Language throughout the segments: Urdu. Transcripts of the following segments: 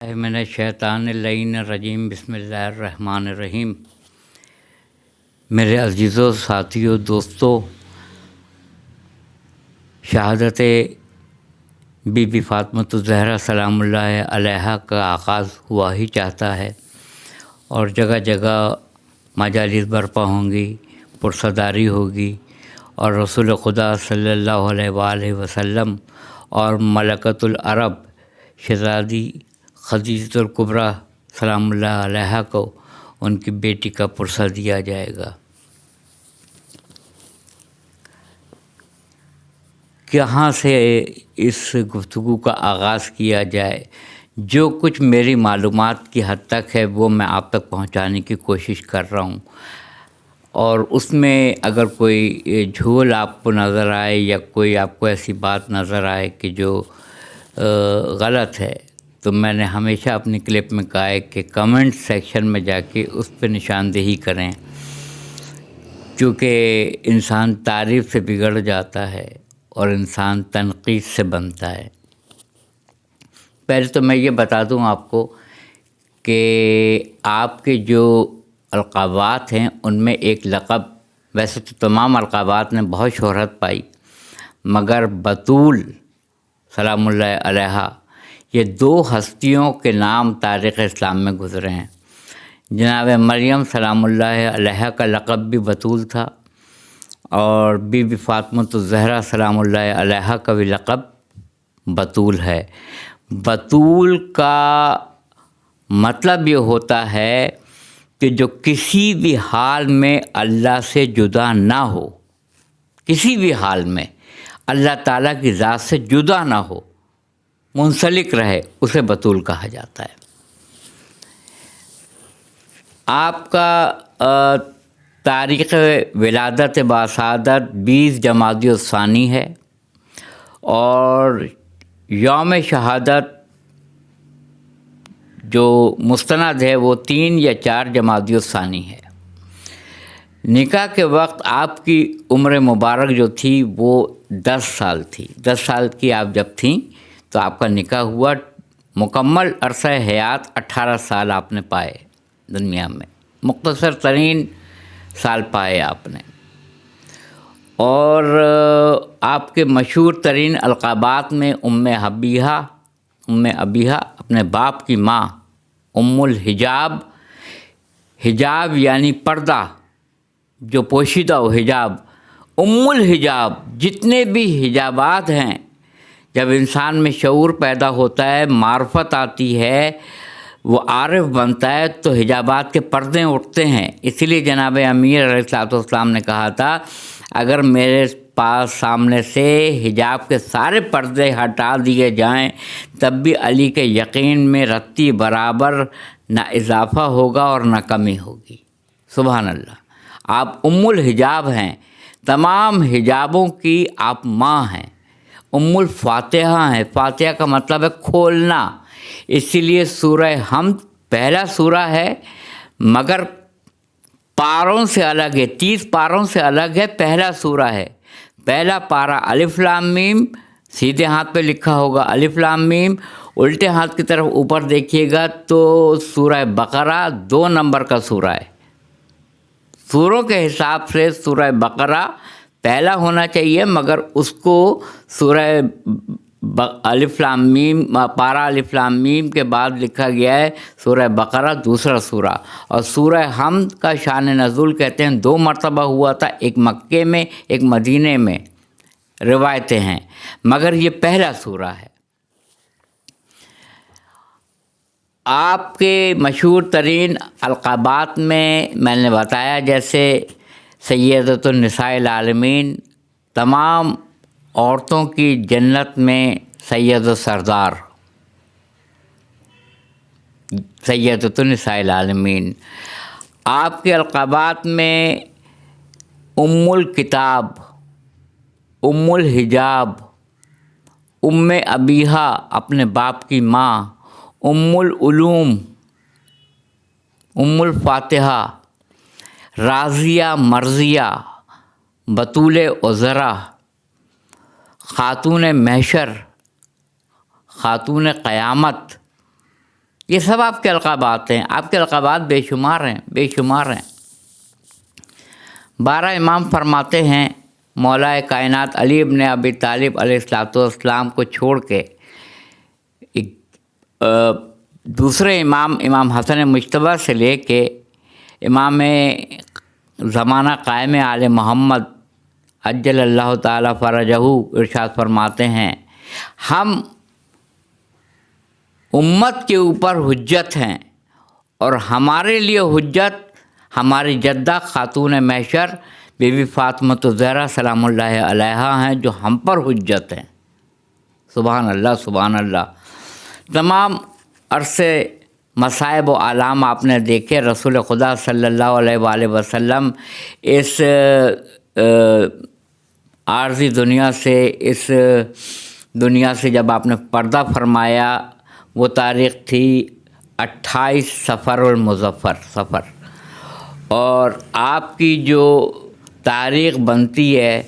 من الشیطان اللعین الرجیم بسم اللہ الرحمن الرحیم۔ میرے عزیزوں، ساتھیوں، دوستوں، شہادت بی بی فاطمۃ الزہرا سلام اللہ علیہا کا آغاز ہوا ہی چاہتا ہے، اور جگہ جگہ مجالس برپا ہوں گی، پرسداری ہوگی، اور رسول خدا صلی اللہ علیہ وآلہ وسلم اور ملکۃ العرب شہزادی خدیجۃ الکبریٰ سلام اللہ علیہا کو ان کی بیٹی کا پرسہ دیا جائے گا۔ کہاں سے اس گفتگو کا آغاز کیا جائے؟ جو کچھ میری معلومات کی حد تک ہے وہ میں آپ تک پہنچانے کی کوشش کر رہا ہوں، اور اس میں اگر کوئی جھول آپ کو نظر آئے یا کوئی آپ کو ایسی بات نظر آئے کہ جو غلط ہے، تو میں نے ہمیشہ اپنی کلپ میں کہا ہے کہ کمنٹ سیکشن میں جا کے اس پہ نشاندہی کریں، کیونکہ انسان تعریف سے بگڑ جاتا ہے اور انسان تنقید سے بنتا ہے۔ پہلے تو میں یہ بتا دوں آپ کو کہ آپ کے جو القابات ہیں ان میں ایک لقب، ویسے تو تمام القابات نے بہت شہرت پائی، مگر بطول سلام اللہ علیہا، یہ دو ہستیوں کے نام تاریخ اسلام میں گزرے ہیں۔ جناب مریم سلام اللہ علیہا کا لقب بھی بطول تھا، اور بی بی فاطمۃ الزہرا سلام اللہ علیہا کا بھی لقب بطول ہے۔ بطول کا مطلب یہ ہوتا ہے کہ جو کسی بھی حال میں اللہ سے جدا نہ ہو، کسی بھی حال میں اللہ تعالیٰ کی ذات سے جدا نہ ہو، منسلک رہے، اسے بطول کہا جاتا ہے۔ آپ کا تاریخ ولادت باسعادت 20 جمادی الثانی ہے، اور یوم شہادت جو مستند ہے وہ 3 یا 4 جمادی الثانی ہے۔ نکاح کے وقت آپ کی عمر مبارک جو تھی وہ 10 سال تھی۔ 10 سال کی آپ جب تھیں تو آپ کا نکاح ہوا، مکمل عرصہ حیات 18 سال آپ نے پائے دنیا میں، مختصر ترین سال پائے آپ نے۔ اور آپ کے مشہور ترین القابات میں ام ابیہا اپنے باپ کی ماں، ام الحجاب، حجاب یعنی پردہ جو پوشیدہ ہو، حجاب، ام الحجاب۔ جتنے بھی حجابات ہیں، جب انسان میں شعور پیدا ہوتا ہے، معرفت آتی ہے، وہ عارف بنتا ہے، تو حجابات کے پردے اٹھتے ہیں۔ اسی لیے جناب امیر علیہ الصلوۃ والسلام نے کہا تھا، اگر میرے پاس سامنے سے حجاب کے سارے پردے ہٹا دیے جائیں تب بھی علی کے یقین میں رتی برابر نہ اضافہ ہوگا اور نہ کمی ہوگی۔ سبحان اللہ! آپ ام الحجاب ہیں، تمام حجابوں کی آپ ماں ہیں، ام الفاتحہ ہیں۔ فاتحہ کا مطلب ہے کھولنا، اسی لیے سورہ حمد پہلا سورہ ہے، مگر پاروں سے الگ ہے، 30 پاروں سے الگ ہے، پہلا سورہ ہے۔ پہلا پارہ الف لام میم، سیدھے ہاتھ پہ لکھا ہوگا الف لام میم، الٹے ہاتھ کی طرف اوپر دیکھیے گا تو سورہ بقرہ 2 نمبر کا سورہ ہے۔ سوروں کے حساب سے سورہ بقرہ پہلا ہونا چاہیے، مگر اس کو سورہ الف لام میم، پارہ الف لام میم کے بعد لکھا گیا ہے سورہ بقرہ دوسرا سورہ۔ اور سورہ حمد کا شان نزول کہتے ہیں 2 مرتبہ ہوا تھا، ایک مکے میں ایک مدینے میں، روایتیں ہیں، مگر یہ پہلا سورہ ہے۔ آپ کے مشہور ترین القابات میں نے بتایا، جیسے سیدۃ النساء العالمین، تمام عورتوں کی جنت میں سید و سردار، سیدۃ النساء العالمین۔ آپ کے القابات میں ام الکتاب، ام الحجاب، ام ابیہا اپنے باپ کی ماں، ام العلوم، ام الفاتحہ، راضیہ مرضیہ، بطول عذرا، خاتون محشر، خاتون قیامت، یہ سب آپ کے القابات ہیں، آپ کے القابات بے شمار ہیں، بے شمار ہیں۔ 12 امام فرماتے ہیں مولا کائنات علی ابن ابی طالب علیہ السلام کو چھوڑ کے دوسرے امام حسن مجتبیٰ سے لے کے امام زمانہ قائم آل محمد عجل اللہ تعالی فرجہ ارشاد فرماتے ہیں ہم امت کے اوپر حجت ہیں، اور ہمارے لیے حجت ہماری جدہ خاتون محشر بی بی فاطمۃ الزہرا سلام اللہ علیہا ہیں، جو ہم پر حجت ہیں۔ سبحان اللہ، سبحان اللہ۔ تمام عرصے مصائب و آلام آپ نے دیکھے، رسول خدا صلی اللہ علیہ وآلہ وسلم اس عارضی دنیا سے، اس دنیا سے جب آپ نے پردہ فرمایا، وہ تاریخ تھی 28 صفر المظفر صفر، اور آپ کی جو تاریخ بنتی ہے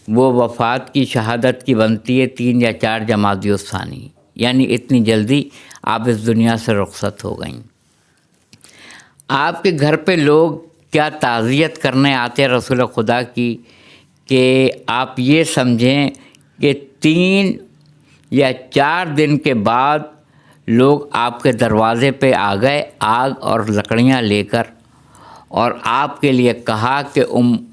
وہ وفات کی، شہادت کی بنتی ہے 3 یا 4 جمادی الثانی، یعنی اتنی جلدی آپ اس دنیا سے رخصت ہو گئیں۔ آپ کے گھر پہ لوگ کیا تعزیت کرنے آتے رسول خدا کی کہ آپ یہ سمجھیں کہ 3 یا 4 دن کے بعد لوگ آپ کے دروازے پہ آ گئے آگ اور لکڑیاں لے کر، اور آپ کے لیے کہا کہ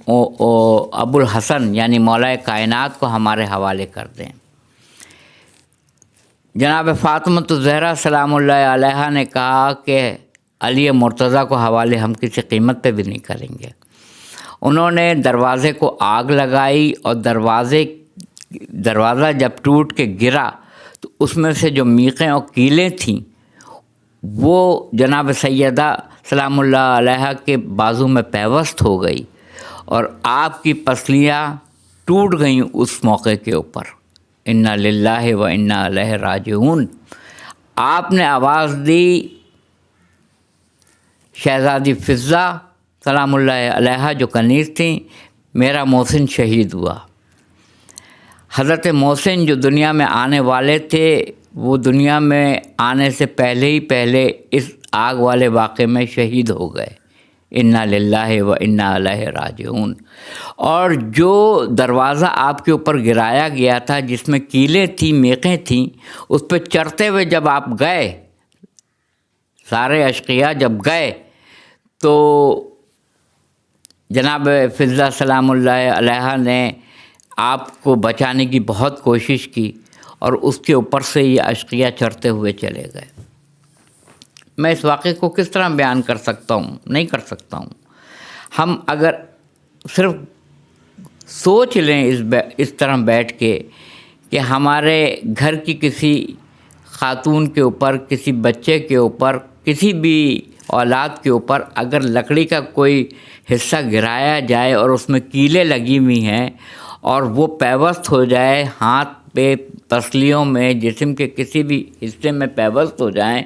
ابو الحسن یعنی مولا کائنات کو ہمارے حوالے کر دیں۔ جناب فاطمۃ الزہرا سلام اللہ علیہا نے کہا کہ علی مرتضیٰ کو حوالے ہم کسی قیمت پہ بھی نہیں کریں گے۔ انہوں نے دروازے کو آگ لگائی، اور دروازہ جب ٹوٹ کے گرا تو اس میں سے جو میخیں اور کیلیں تھیں وہ جناب سیدہ سلام اللہ علیہا کے بازو میں پیوست ہو گئی، اور آپ کی پسلیاں ٹوٹ گئیں اس موقع کے اوپر۔ انا للہ و انا الیہ راجعون۔ آپ نے آواز دی، شہزادی فضہ سلام اللہ علیہا جو کنیز تھیں، میرا محسن شہید ہوا۔ حضرت محسن جو دنیا میں آنے والے تھے، وہ دنیا میں آنے سے پہلے اس آگ والے واقعے میں شہید ہو گئے۔ انا للہ و انا الیہ راجعون۔ اور جو دروازہ آپ کے اوپر گرایا گیا تھا، جس میں کیلیں تھیں، میخیں تھیں، اس پہ چڑھتے ہوئے جب آپ گئے، سارے اشقیاء جب گئے، تو جناب فضہ سلام اللہ علیہا نے آپ کو بچانے کی بہت کوشش کی، اور اس کے اوپر سے یہ اشقیاء چڑھتے ہوئے چلے گئے۔ میں اس واقعے کو کس طرح بیان کر سکتا ہوں؟ نہیں کر سکتا ہوں۔ ہم اگر صرف سوچ لیں اس طرح بیٹھ کے کہ ہمارے گھر کی کسی خاتون کے اوپر، کسی بچے کے اوپر، کسی بھی اولاد کے اوپر اگر لکڑی کا کوئی حصہ گرایا جائے اور اس میں کیلیں لگی ہوئی ہیں، اور وہ پیوست ہو جائے، ہاتھ پہ، پسلیوں میں، جسم کے کسی بھی حصے میں پیوست ہو جائیں،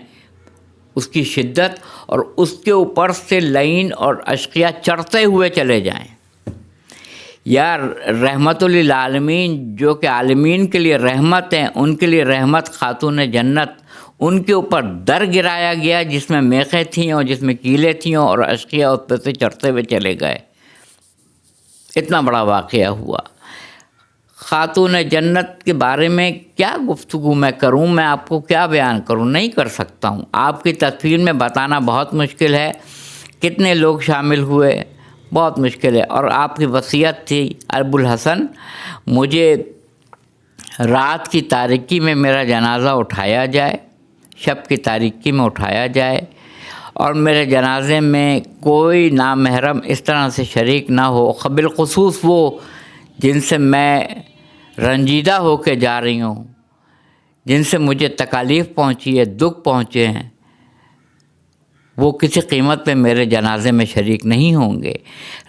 اس کی شدت، اور اس کے اوپر سے لعین اور اشقیاء چڑھتے ہوئے چلے جائیں، یا رحمت للعالمین جو کہ عالمین کے لیے رحمت ہیں، ان کے لیے رحمت خاتون جنت، ان کے اوپر در گرایا گیا جس میں میخیں تھیں اور جس میں کیلیں تھیں، اور اشقیاء اس پہ سے چڑھتے ہوئے چلے گئے۔ اتنا بڑا واقعہ ہوا۔ خاتون جنت کے بارے میں کیا گفتگو میں کروں، میں آپ کو کیا بیان کروں؟ نہیں کر سکتا ہوں۔ آپ کی تدفین میں بتانا بہت مشکل ہے، کتنے لوگ شامل ہوئے، بہت مشکل ہے۔ اور آپ کی وصیت تھی ابو الحسن، مجھے رات کی تاریکی میں میرا جنازہ اٹھایا جائے، شب کی تاریکی میں اٹھایا جائے، اور میرے جنازے میں کوئی نامحرم اس طرح سے شریک نہ ہو، بالخصوص وہ جن سے میں رنجیدہ ہو کے جا رہی ہوں، جن سے مجھے تکالیف پہنچی ہے، دکھ پہنچے ہیں، وہ کسی قیمت پہ میرے جنازے میں شریک نہیں ہوں گے۔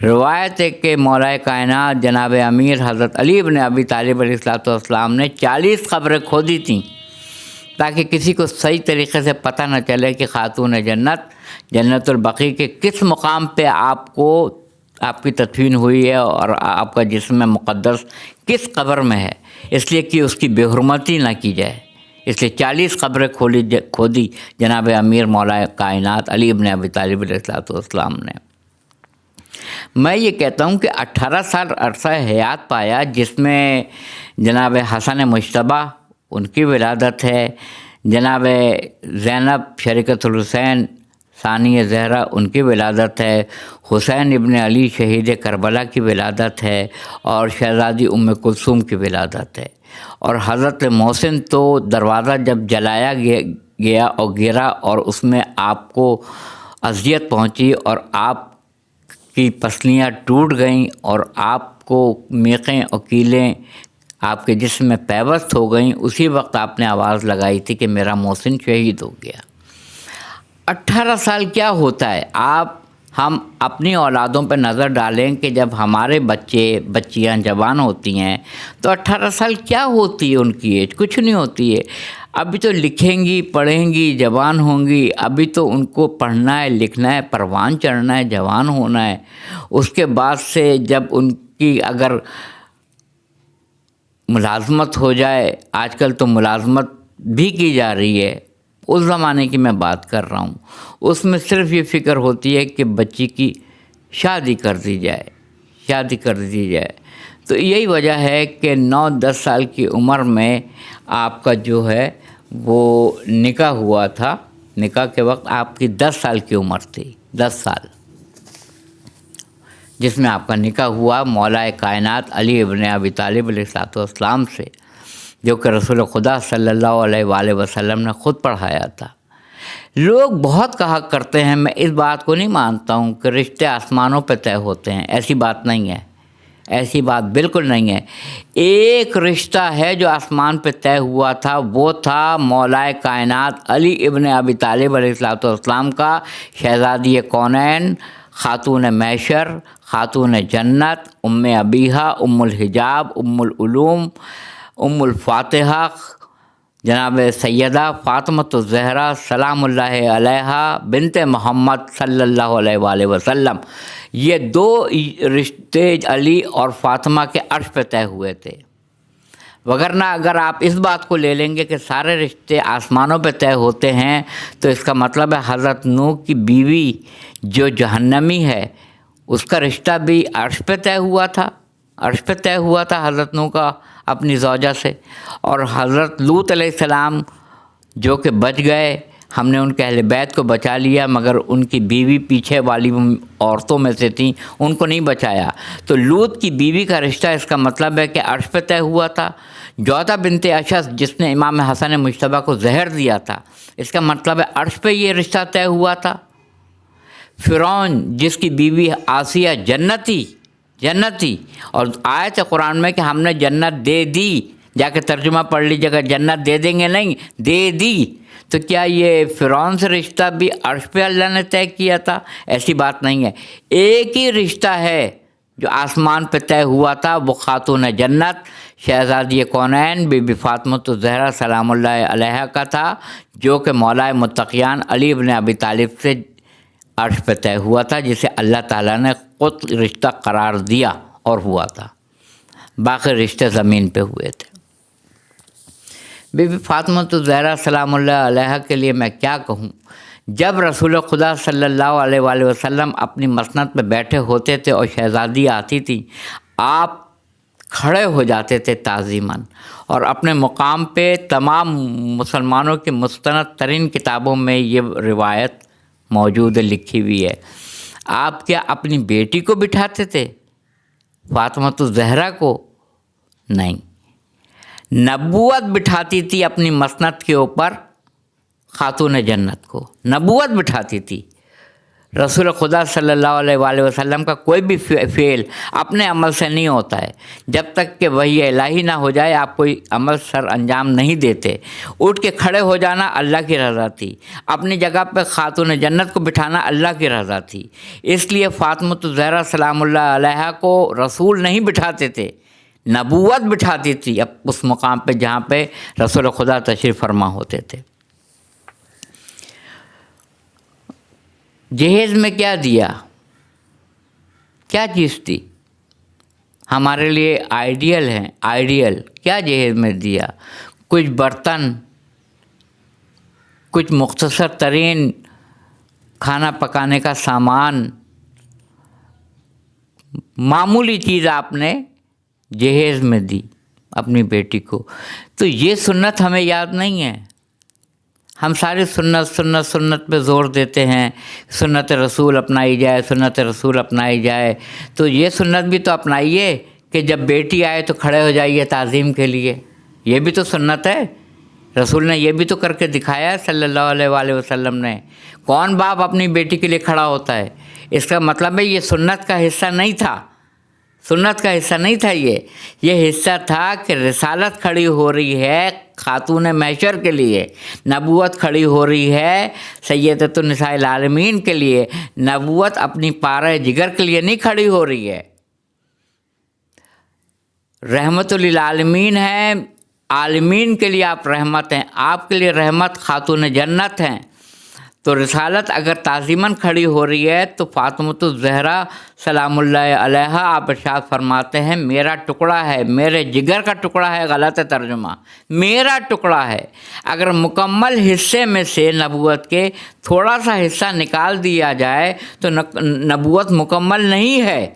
روایت ہے کہ مولا کائنات جناب امیر حضرت علی ابن ابی طالب علیہ السلام نے 40 قبریں کھودی تھیں، تاکہ کسی کو صحیح طریقے سے پتہ نہ چلے کہ خاتون جنت البقیع کے کس مقام پہ آپ کی تدفین ہوئی ہے، اور آپ کا جسم مقدس کس قبر میں ہے، اس لیے کہ اس کی بے حرمتی نہ کی جائے، اس لیے 40 قبریں کھودی جناب امیر مولا کائنات علی ابن ابی طالب علیہ السلام نے۔ میں یہ کہتا ہوں کہ 18 سال عرصہ حیات پایا، جس میں جناب حسن مجتبیٰ ان کی ولادت ہے، جناب زینب شریکۃ الحسین ثانی زہرا ان کی ولادت ہے، حسین ابن علی شہید کربلا کی ولادت ہے، اور شہزادی ام کلثوم کی ولادت ہے۔ اور حضرت محسن تو دروازہ جب جلایا گیا اور گرا اور اس میں آپ کو اذیت پہنچی اور آپ کی پسلیاں ٹوٹ گئیں اور آپ کو میخیں اور کیلیں آپ کے جسم میں پیوست ہو گئیں، اسی وقت آپ نے آواز لگائی تھی کہ میرا محسن شہید ہو گیا۔ 18 سال کیا ہوتا ہے؟ ہم اپنی اولادوں پہ نظر ڈالیں کہ جب ہمارے بچیاں جوان ہوتی ہیں تو 18 سال کیا ہوتی ہے ان کی ایج؟ کچھ نہیں ہوتی ہے۔ ابھی تو لکھیں گی، پڑھیں گی، جوان ہوں گی، ابھی تو ان کو پڑھنا ہے، لکھنا ہے، پروان چڑھنا ہے، جوان ہونا ہے۔ اس کے بعد سے جب ان کی اگر ملازمت ہو جائے، آج کل تو ملازمت بھی کی جا رہی ہے، اس زمانے کی میں بات کر رہا ہوں، اس میں صرف یہ فکر ہوتی ہے کہ بچی کی شادی کر دی جائے۔ تو یہی وجہ ہے کہ 9-10 سال کی عمر میں آپ کا جو ہے وہ نکاح ہوا تھا۔ نکاح کے وقت آپ کی 10 سال کی عمر تھی، 10 سال، جس میں آپ کا نکاح ہوا مولا کائنات علی ابن ابی طالب علیہ السلام سے، جو کہ رسول خدا صلی اللہ علیہ وآلہ وسلم نے خود پڑھایا تھا۔ لوگ بہت کہا کرتے ہیں، میں اس بات کو نہیں مانتا ہوں کہ رشتے آسمانوں پہ طے ہوتے ہیں، ایسی بات نہیں ہے، ایسی بات بالکل نہیں ہے۔ ایک رشتہ ہے جو آسمان پہ طے ہوا تھا، وہ تھا مولا کائنات علی ابن ابی طالب علیہ السلام کا، شہزادی کونین، خاتون معشر، خاتون جنت، ام ابیہا، ام الحجاب، ام العلوم، ام الفاتحہ، جناب سیدہ فاطمۃ الزہرا سلام اللہ علیہا بنت محمد صلی اللہ علیہ وآلہ وسلم۔ یہ 2 رشتے علی اور فاطمہ کے عرش پہ طے ہوئے تھے، وگرنہ اگر آپ اس بات کو لے لیں گے کہ سارے رشتے آسمانوں پہ طے ہوتے ہیں تو اس کا مطلب ہے حضرت نوح کی بیوی جو جہنمی ہے اس کا رشتہ بھی عرش پہ طے ہوا تھا حضرت نوح کا اپنی زوجہ سے، اور حضرت لوط علیہ السلام جو کہ بچ گئے، ہم نے ان کے اہل بیت کو بچا لیا، مگر ان کی بیوی پیچھے والی عورتوں میں سے تھیں، ان کو نہیں بچایا۔ تو لوط کی بیوی کا رشتہ اس کا مطلب ہے کہ عرش پہ طے ہوا تھا۔ جوطہ بنت اشعث جس نے امام حسن مجتبیٰ کو زہر دیا تھا، اس کا مطلب ہے عرش پہ یہ رشتہ طے ہوا تھا۔ فرعون جس کی بیوی آسیہ جنتی اور آیت قرآن میں کہ ہم نے جنت دے دی، جا کے ترجمہ پڑھ لیجیے گا، جنت دے دیں گے نہیں، دے دی، تو کیا یہ فرعون سے رشتہ بھی عرش پہ اللہ نے طے کیا تھا؟ ایسی بات نہیں ہے۔ ایک ہی رشتہ ہے جو آسمان پہ طے ہوا تھا، وہ خاتون جنت شہزادی کونین بی بی فاطمۃ الزہرا سلام اللہ علیہا کا تھا، جو کہ مولا متقیان علی ابن ابی طالب سے عرش پہ طے ہوا تھا، جسے اللہ تعالیٰ نے خود رشتہ قرار دیا اور ہوا تھا، باقی رشتے زمین پہ ہوئے تھے۔ بی بی فاطمۃ الزہرا سلام اللہ علیہا کے لیے میں کیا کہوں؟ جب رسول خدا صلی اللہ علیہ وآلہ وسلم اپنی مسند پہ بیٹھے ہوتے تھے اور شہزادی آتی تھی، آپ کھڑے ہو جاتے تھے تعظیماً، اور اپنے مقام پہ تمام مسلمانوں کی مستند ترین کتابوں میں یہ روایت موجود ہے، لکھی ہوئی ہے۔ آپ کیا اپنی بیٹی کو بٹھاتے تھے، فاطمۃ الزہرا کو؟ نہیں، نبوت بٹھاتی تھی اپنی مسند کے اوپر، خاتون جنت کو نبوت بٹھاتی تھی۔ رسول خدا صلی اللہ علیہ وآلہ وسلم کا کوئی بھی فعل اپنے عمل سے نہیں ہوتا ہے، جب تک کہ وحی الہی نہ ہو جائے آپ کوئی عمل سر انجام نہیں دیتے۔ اٹھ کے کھڑے ہو جانا اللہ کی رضا تھی، اپنی جگہ پہ خاتون جنت کو بٹھانا اللہ کی رضا تھی، اس لیے فاطمۃ الزہرا سلام اللہ علیہا کو رسول نہیں بٹھاتے تھے، نبوت بٹھاتی تھی اس مقام پہ جہاں پہ رسول خدا تشریف فرما ہوتے تھے۔ جہیز میں کیا دیا؟ کیا چیز تھی ہمارے لیے آئیڈیل ہے؟ کیا جہیز میں دیا؟ کچھ برتن، کچھ مختصر ترین کھانا پکانے کا سامان، معمولی چیز آپ نے جہیز میں دی اپنی بیٹی کو، تو یہ سنت ہمیں یاد نہیں ہے۔ ہم سارے سنت پہ زور دیتے ہیں، سنت رسول اپنائی جائے، سنت رسول اپنائی جائے۔ تو یہ سنت بھی تو اپنائیے کہ جب بیٹی آئے تو کھڑے ہو جائیے تعظیم کے لیے، یہ بھی تو سنت ہے۔ رسول نے یہ بھی تو کر کے دکھایا ہے صلی اللہ علیہ وآلہ وسلم نے۔ کون باپ اپنی بیٹی کے لیے کھڑا ہوتا ہے؟ اس کا مطلب ہے یہ سنت کا حصہ نہیں تھا، سنت کا حصہ نہیں تھا، یہ حصہ تھا کہ رسالت کھڑی ہو رہی ہے خاتون محشر کے لیے، نبوت کھڑی ہو رہی ہے سیدۃ النساء العالمین کے لیے، نبوت اپنی پارہ جگر کے لیے نہیں کھڑی ہو رہی ہے۔ رحمت للعالمین ہے، عالمین کے لیے آپ رحمت ہیں، آپ کے لیے رحمت خاتون جنت ہیں۔ تو رسالت اگر تعظیماً کھڑی ہو رہی ہے تو فاطمۃ الزہرا سلام اللہ علیہا آپ ارشاد فرماتے ہیں میرا ٹکڑا ہے، میرے جگر کا ٹکڑا ہے، غلط ترجمہ، میرا ٹکڑا ہے۔ اگر مکمل حصے میں سے نبوت کے تھوڑا سا حصہ نکال دیا جائے تو نبوت مکمل نہیں ہے۔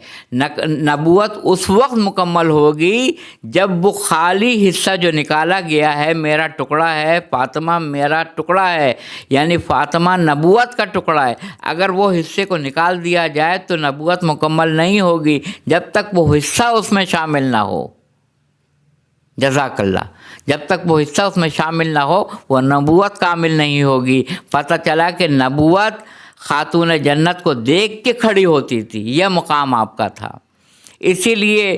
نبوت اس وقت مکمل ہوگی جب وہ خالی حصہ جو نکالا گیا ہے، میرا ٹکڑا ہے فاطمہ، میرا ٹکڑا ہے، یعنی فاطمہ نبوت کا ٹکڑا ہے، اگر وہ حصے کو نکال دیا جائے تو نبوت مکمل نہیں ہوگی جب تک وہ حصہ اس میں شامل نہ ہو۔ جزاک اللہ، جب تک وہ حصہ اس میں شامل نہ ہو وہ نبوت کامل نہیں ہوگی۔ پتہ چلا کہ نبوت خاتون جنت کو دیکھ کے کھڑی ہوتی تھی، یہ مقام آپ کا تھا۔ اسی لیے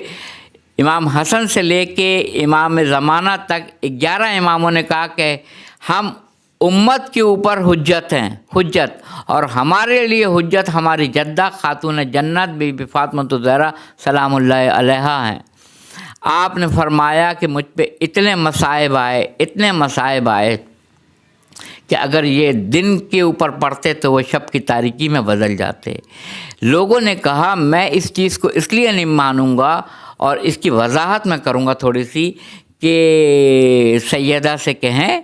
امام حسن سے لے کے امام زمانہ تک 11 اماموں نے کہا کہ ہم امت کے اوپر حجت ہیں، حجت، اور ہمارے لیے حجت ہماری جدہ خاتون جنت بی بی فاطمۃ الزہرا سلام اللہ علیہا ہیں۔ آپ نے فرمایا کہ مجھ پہ اتنے مصائب آئے کہ اگر یہ دن کے اوپر پڑھتے تو وہ شب کی تاریکی میں بدل جاتے۔ لوگوں نے کہا میں اس چیز کو اس لیے نہیں مانوں گا، اور اس کی وضاحت میں کروں گا تھوڑی سی، کہ سیدہ سے کہیں،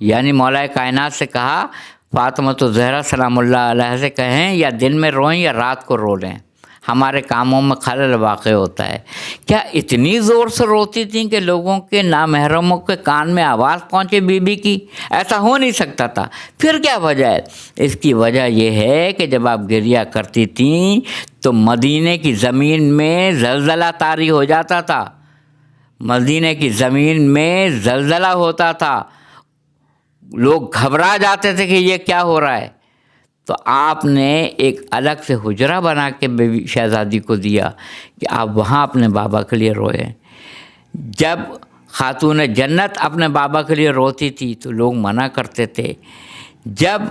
یعنی مولا کائنات سے کہا، فاطمۃ الزہرا سلام اللہ علیہ سے کہیں یا دن میں روئیں یا رات کو رو لیں، ہمارے کاموں میں خلل واقع ہوتا ہے۔ کیا اتنی زور سے روتی تھیں کہ لوگوں کے نامحرموں کے کان میں آواز پہنچے بی بی کی؟ ایسا ہو نہیں سکتا تھا۔ پھر کیا وجہ ہے؟ اس کی وجہ یہ ہے کہ جب آپ گریہ کرتی تھیں تو مدینے کی زمین میں زلزلہ طاری ہو جاتا تھا، مدینے کی زمین میں زلزلہ ہوتا تھا، لوگ گھبرا جاتے تھے کہ یہ کیا ہو رہا ہے۔ تو آپ نے ایک الگ سے حجرہ بنا کے بیوی شہزادی کو دیا کہ آپ وہاں اپنے بابا کے لیے روئیں۔ جب خاتون جنت اپنے بابا کے لیے روتی تھی تو لوگ منع کرتے تھے۔ جب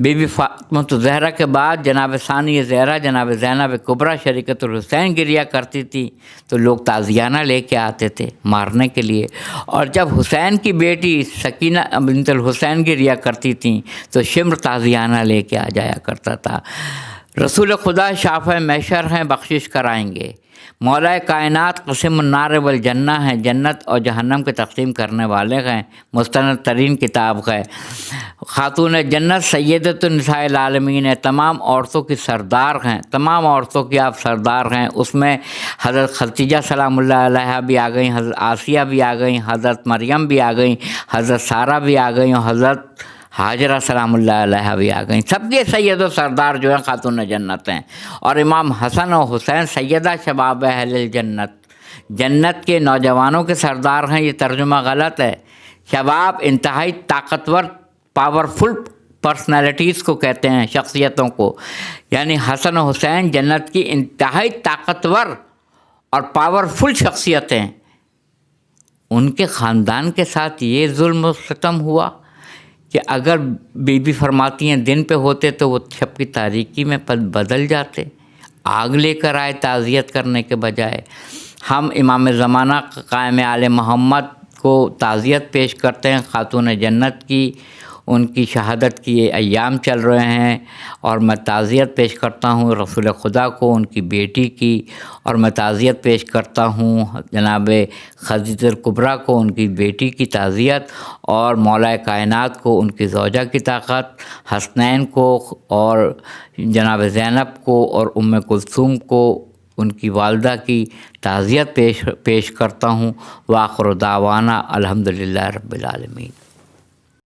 بی بی فاطمۃ الزہرا کے بعد جناب ثانی زہرا جناب زینب کبریٰ شریکۃ الحسین گریہ کرتی تھی تو لوگ تازیانہ لے کے آتے تھے مارنے کے لیے، اور جب حسین کی بیٹی سکینہ بنت الحسین گریہ کرتی تھیں تو شمر تازیانہ لے کے آ جایا کرتا تھا۔ رسول خدا شافع محشر ہیں، بخشش کرائیں گے۔ مولا کائنات قسم النار والجنہ ہیں، جنت اور جہنم کے تقسیم کرنے والے ہیں، مستند ترین کتاب ہے۔ خاتون جنت سیدۃ النساء العالمین ہے، تمام عورتوں کی سردار ہیں، تمام عورتوں کی آپ سردار ہیں۔ اس میں حضرت خدیجہ سلام اللہ علیہا بھی آ گئیں، حضرت آسیہ بھی آ گئیں، حضرت مریم بھی آ گئیں، حضرت سارہ بھی آ گئیں، اور حضرت حاجرہ سلام اللہ علیہ بھی آ گئیں۔ سب کے سید و سردار جو ہیں خاتون جنت ہیں۔ اور امام حسن و حسین سیدہ شباب اہل الجنت، جنت کے نوجوانوں کے سردار ہیں۔ یہ ترجمہ غلط ہے۔ شباب انتہائی طاقتور پاورفل پرسنالٹیز کو کہتے ہیں، شخصیتوں کو، یعنی حسن و حسین جنت کی انتہائی طاقتور اور پاورفل شخصیتیں۔ ان کے خاندان کے ساتھ یہ ظلم و ستم ہوا کہ اگر بی بی فرماتی ہیں دن پہ ہوتے تو وہ شب کی تاریکی میں بدل جاتے، آگ لے کر آئے تعزیت کرنے کے بجائے۔ ہم امام زمانہ قائم آل محمد کو تعزیت پیش کرتے ہیں خاتون جنت کی، ان کی شہادت کی ایام چل رہے ہیں، اور میں تعزیت پیش کرتا ہوں رسول خدا کو، ان کی بیٹی کی، اور میں تعزیت پیش کرتا ہوں جناب خدیجہ الکبریٰ کو، ان کی بیٹی کی تعزیت، اور مولا کائنات کو، ان کی زوجہ کی طاقت، حسنین کو، اور جناب زینب کو، اور ام کلثوم کو، ان کی والدہ کی تعزیت پیش کرتا ہوں۔ وآخر دعوانا الحمدللہ رب العالمین۔